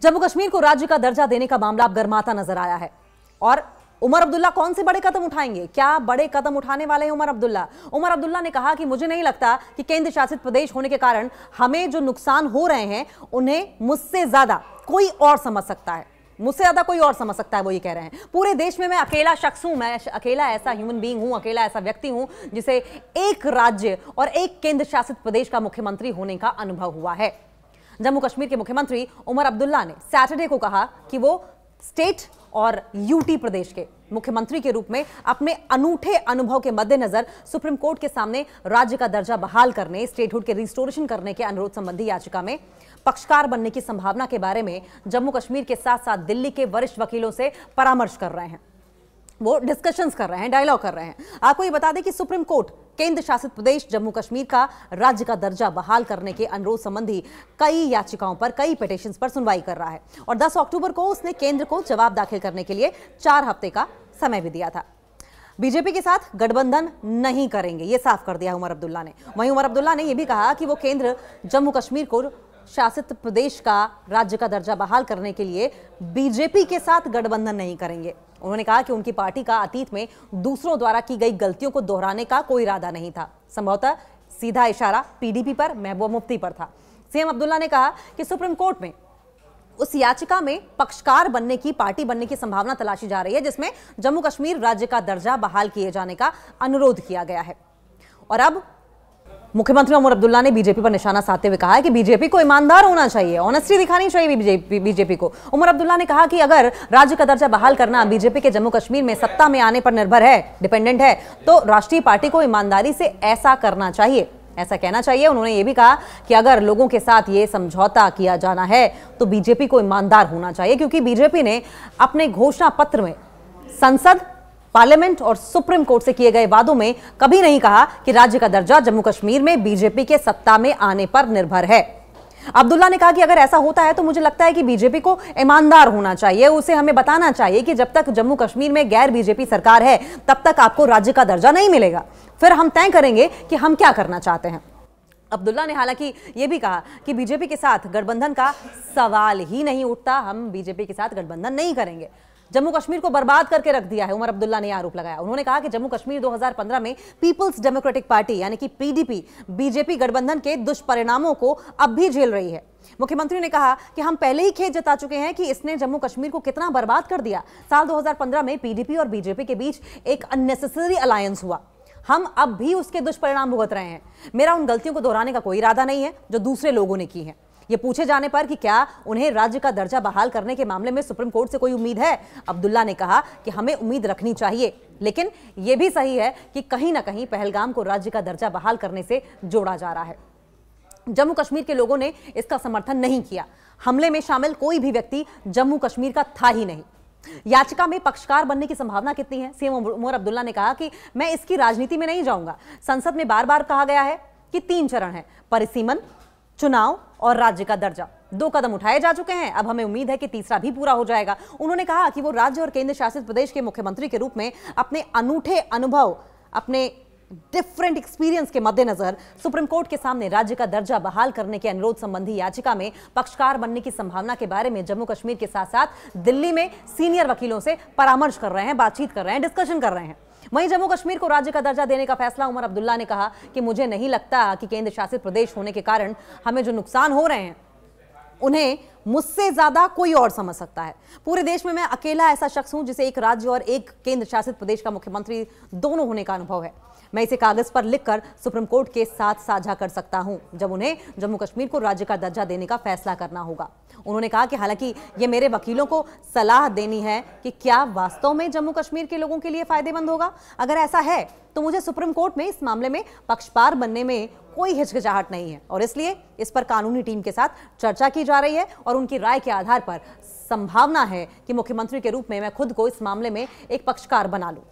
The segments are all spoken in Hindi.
जम्मू कश्मीर को राज्य का दर्जा देने का मामला अब गर्माता नजर आया है और उमर अब्दुल्ला कौन से बड़े कदम उठाएंगे? क्या बड़े कदम उठाने वाले हैं उमर अब्दुल्ला? उमर अब्दुल्ला ने कहा कि मुझे नहीं लगता कि केंद्र शासित प्रदेश होने के कारण हमें जो नुकसान हो रहे हैं उन्हें मुझसे ज्यादा कोई और समझ सकता है, मुझसे ज्यादा कोई और समझ सकता है। वो ये कह रहे हैं पूरे देश में मैं अकेला शख्स हूं, मैं अकेला ऐसा ह्यूमन बीइंग हूं, अकेला ऐसा व्यक्ति हूं जिसे एक राज्य और एक केंद्र शासित प्रदेश का मुख्यमंत्री होने का अनुभव हुआ है। जम्मू कश्मीर के मुख्यमंत्री उमर अब्दुल्ला ने सैटरडे को कहा कि वो स्टेट और यूटी प्रदेश के मुख्यमंत्री के रूप में अपने अनूठे अनुभव के मद्देनजर सुप्रीम कोर्ट के सामने राज्य का दर्जा बहाल करने, स्टेटहुड के रिस्टोरेशन करने के अनुरोध संबंधी याचिका में पक्षकार बनने की संभावना के बारे में जम्मू कश्मीर के साथ साथ दिल्ली के वरिष्ठ वकीलों से परामर्श कर रहे हैं। वो डिस्कशंस कर रहे हैं, डायलॉग कर रहे हैं। आपको ये बता दें कि सुप्रीम कोर्ट केंद्र शासित प्रदेश जम्मू कश्मीर का राज्य का दर्जा बहाल करने के अनुरोध संबंधी कई याचिकाओं पर, कई पिटीशंस पर सुनवाई कर रहा है और 10 अक्टूबर को उसने केंद्र को जवाब दाखिल करने के लिए 4 हफ्ते का समय भी दिया था। बीजेपी के साथ गठबंधन नहीं करेंगे, ये साफ कर दिया उमर अब्दुल्ला ने। वहीं उमर अब्दुल्ला ने यह भी कहा कि वो केंद्र जम्मू कश्मीर को शासित प्रदेश का राज्य का दर्जा बहाल करने के लिए बीजेपी के साथ गठबंधन नहीं करेंगे। उन्होंने कहा कि उनकी पार्टी का अतीत में दूसरों द्वारा की गई गलतियों को दोहराने का कोई इरादा नहीं था। संभवतः सीधा इशारा पीडीपी पर, महबूबा मुफ्ती पर था। सीएम अब्दुल्ला ने कहा कि सुप्रीम कोर्ट में उस याचिका में पक्षकार बनने की, पार्टी बनने की संभावना तलाशी जा रही है जिसमें जम्मू कश्मीर राज्य का दर्जा बहाल किए जाने का अनुरोध किया गया है। और अब मुख्यमंत्री उमर अब्दुल्ला ने बीजेपी पर निशाना साधते हुए कहा है कि बीजेपी को ईमानदार होना चाहिए, ऑनेस्टी दिखानी चाहिए बीजेपी को। उमर अब्दुल्ला ने कहा कि अगर राज्य का दर्जा बहाल करना बीजेपी के जम्मू कश्मीर में सत्ता में आने पर निर्भर है, डिपेंडेंट है, तो राष्ट्रीय पार्टी को ईमानदारी से ऐसा करना चाहिए, ऐसा कहना चाहिए। उन्होंने ये भी कहा कि अगर लोगों के साथ ये समझौता किया जाना है तो बीजेपी को ईमानदार होना चाहिए, क्योंकि बीजेपी ने अपने घोषणा पत्र में संसद, पार्लियामेंट और सुप्रीम कोर्ट से किए गए वादों में कभी नहीं कहा कि राज्य का दर्जा जम्मू कश्मीर में बीजेपी के सत्ता में आने पर निर्भर है। अब्दुल्ला ने कहा कि अगर ऐसा होता है तो मुझे लगता है कि बीजेपी को ईमानदार होना चाहिए, उसे हमें बताना चाहिए कि जब तक जम्मू कश्मीर में गैर बीजेपी सरकार है तब तक आपको राज्य का दर्जा नहीं मिलेगा, फिर हम तय करेंगे कि हम क्या करना चाहते हैं। अब्दुल्ला ने हालांकि यह भी कहा कि बीजेपी के साथ गठबंधन का सवाल ही नहीं उठता, हम बीजेपी के साथ गठबंधन नहीं करेंगे। जम्मू कश्मीर को बर्बाद करके रख दिया है, उमर अब्दुल्ला ने आरोप लगाया। उन्होंने कहा कि जम्मू कश्मीर 2015 में पीपल्स डेमोक्रेटिक पार्टी यानी कि पीडीपी बीजेपी गठबंधन के दुष्परिणामों को अब भी झेल रही है। मुख्यमंत्री ने कहा कि हम पहले ही खेद जता चुके हैं कि इसने जम्मू कश्मीर को कितना बर्बाद कर दिया। साल 2015 में पीडीपी और बीजेपी के बीच एक अननेसेसरी अलायंस हुआ, हम अब भी उसके दुष्परिणाम भुगत रहे हैं। मेरा उन गलतियों को दोहराने का कोई इरादा नहीं है जो दूसरे लोगों ने की है। ये पूछे जाने पर कि क्या उन्हें राज्य का दर्जा बहाल करने के मामले में सुप्रीम कोर्ट से कोई उम्मीद है, अब्दुल्ला ने कहा कि हमें उम्मीद रखनी चाहिए, लेकिन यह भी सही है कि कहीं ना कहीं पहलगाम को राज्य का दर्जा बहाल करने से जोड़ा जा रहा है। जम्मू कश्मीर के लोगों ने इसका समर्थन नहीं किया। हमले में शामिल कोई भी व्यक्ति जम्मू कश्मीर का था ही नहीं। याचिका में पक्षकार बनने की संभावना कितनी है? सीएम उमर अब्दुल्ला ने कहा कि मैं इसकी राजनीति में नहीं जाऊंगा। संसद में बार बार कहा गया है कि 3 चरण है, परिसीमन, चुनाव और राज्य का दर्जा। 2 कदम उठाए जा चुके हैं, अब हमें उम्मीद है कि तीसरा भी पूरा हो जाएगा। उन्होंने कहा कि वो राज्य और केंद्र शासित प्रदेश के मुख्यमंत्री के रूप में अपने अनूठे अनुभव, अपने डिफरेंट एक्सपीरियंस के मद्देनजर सुप्रीम कोर्ट के सामने राज्य का दर्जा बहाल करने के अनुरोध संबंधी याचिका में पक्षकार बनने की संभावना के बारे में जम्मू कश्मीर के साथ साथ दिल्ली में सीनियर वकीलों से परामर्श कर रहे हैं, बातचीत कर रहे हैं, डिस्कशन कर रहे हैं। वहीं जम्मू कश्मीर को राज्य का दर्जा देने का फैसला, उमर अब्दुल्ला ने कहा कि मुझे नहीं लगता कि केंद्र शासित प्रदेश होने के कारण हमें जो नुकसान हो रहे हैं उन्हें मुझसे ज्यादा कोई और समझ सकता है। पूरे देश में मैं अकेला ऐसा शख्स हूं जिसे एक राज्य और एक केंद्र शासित प्रदेश का मुख्यमंत्री दोनों होने का अनुभव है। मैं इसे कागज पर लिखकर सुप्रीम कोर्ट के साथ साझा कर सकता हूं जब उन्हें जम्मू कश्मीर को राज्य का दर्जा देने का फैसला करना होगा। उन्होंने कहा कि हालांकि ये मेरे वकीलों को सलाह देनी है कि क्या वास्तव में जम्मू कश्मीर के लोगों के लिए फायदेमंद होगा। अगर ऐसा है तो मुझे सुप्रीम कोर्ट में इस मामले में पक्षकार बनने में कोई हिचकिचाहट नहीं है और इसलिए इस पर कानूनी टीम के साथ चर्चा की जा रही है और उनकी राय के आधार पर संभावना है कि मुख्यमंत्री के रूप में मैं खुद को इस मामले में एक पक्षकार बना लूं।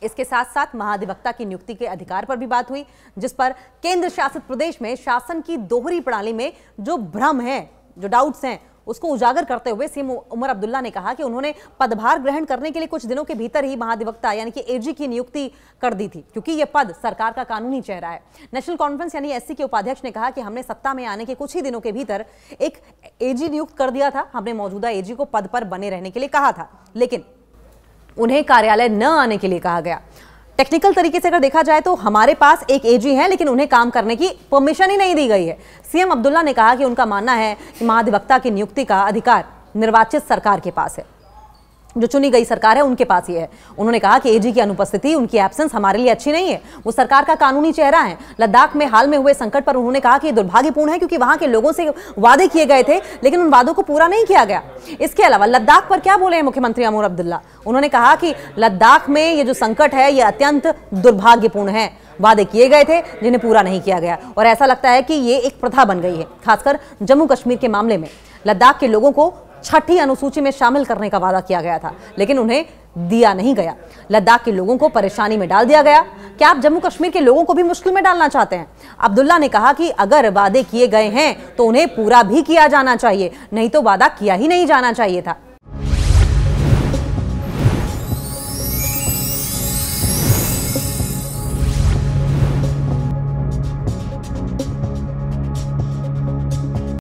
इसके साथ साथ महाधिवक्ता की नियुक्ति के अधिकार पर भी बात हुई, जिस पर केंद्र शासित प्रदेश में शासन की दोहरी प्रणाली में जो भ्रम है, जो डाउट्स हैं, उसको उजागर करते हुए सीएम उमर अब्दुल्ला ने कहा कि उन्होंने पदभार ग्रहण करने के लिए कुछ दिनों के भीतर ही महाधिवक्ता यानी कि एजी की नियुक्ति कर दी थी, क्योंकि यह पद सरकार का कानूनी चेहरा है। नेशनल कॉन्फ्रेंस यानी एससी के उपाध्यक्ष ने कहा कि हमने सत्ता में आने के कुछ ही दिनों के भीतर एक एजी नियुक्त कर दिया था। हमने मौजूदा एजी को पद पर बने रहने के लिए कहा था, लेकिन उन्हें कार्यालय न आने के लिए कहा गया। टेक्निकल तरीके से अगर देखा जाए तो हमारे पास एक एजी है, लेकिन उन्हें काम करने की परमिशन ही नहीं दी गई है। सीएम अब्दुल्ला ने कहा कि उनका मानना है कि महाधिवक्ता की नियुक्ति का अधिकार निर्वाचित सरकार के पास है, जो चुनी गई सरकार है उनके पास ही है। उन्होंने कहा कि एजी की अनुपस्थिति, उनकी एब्सेंस हमारे लिए अच्छी नहीं है। वो सरकार का कानूनी चेहरा है। लद्दाख में हाल में हुए संकट पर उन्होंने कहा कि ये दुर्भाग्यपूर्ण है, क्योंकि वहां के लोगों से वादे किए गए थे, लेकिन उन वादों को पूरा नहीं किया गया। इसके अलावा लद्दाख पर क्या बोले हैं मुख्यमंत्री उमर अब्दुल्ला? उन्होंने कहा कि लद्दाख में ये जो संकट है ये अत्यंत दुर्भाग्यपूर्ण है। वादे किए गए थे जिन्हें पूरा नहीं किया गया, और ऐसा लगता है कि ये एक प्रथा बन गई है। खासकर जम्मू कश्मीर के मामले में लद्दाख के लोगों को 6ठी अनुसूची में शामिल करने का वादा किया गया था, लेकिन उन्हें दिया नहीं गया। लद्दाख के लोगों को परेशानी में डाल दिया गया। क्या आप जम्मू कश्मीर के लोगों को भी मुश्किल में डालना चाहते हैं? अब्दुल्ला ने कहा कि अगर वादे किए गए हैं तो उन्हें पूरा भी किया जाना चाहिए, नहीं तो वादा किया ही नहीं जाना चाहिए था।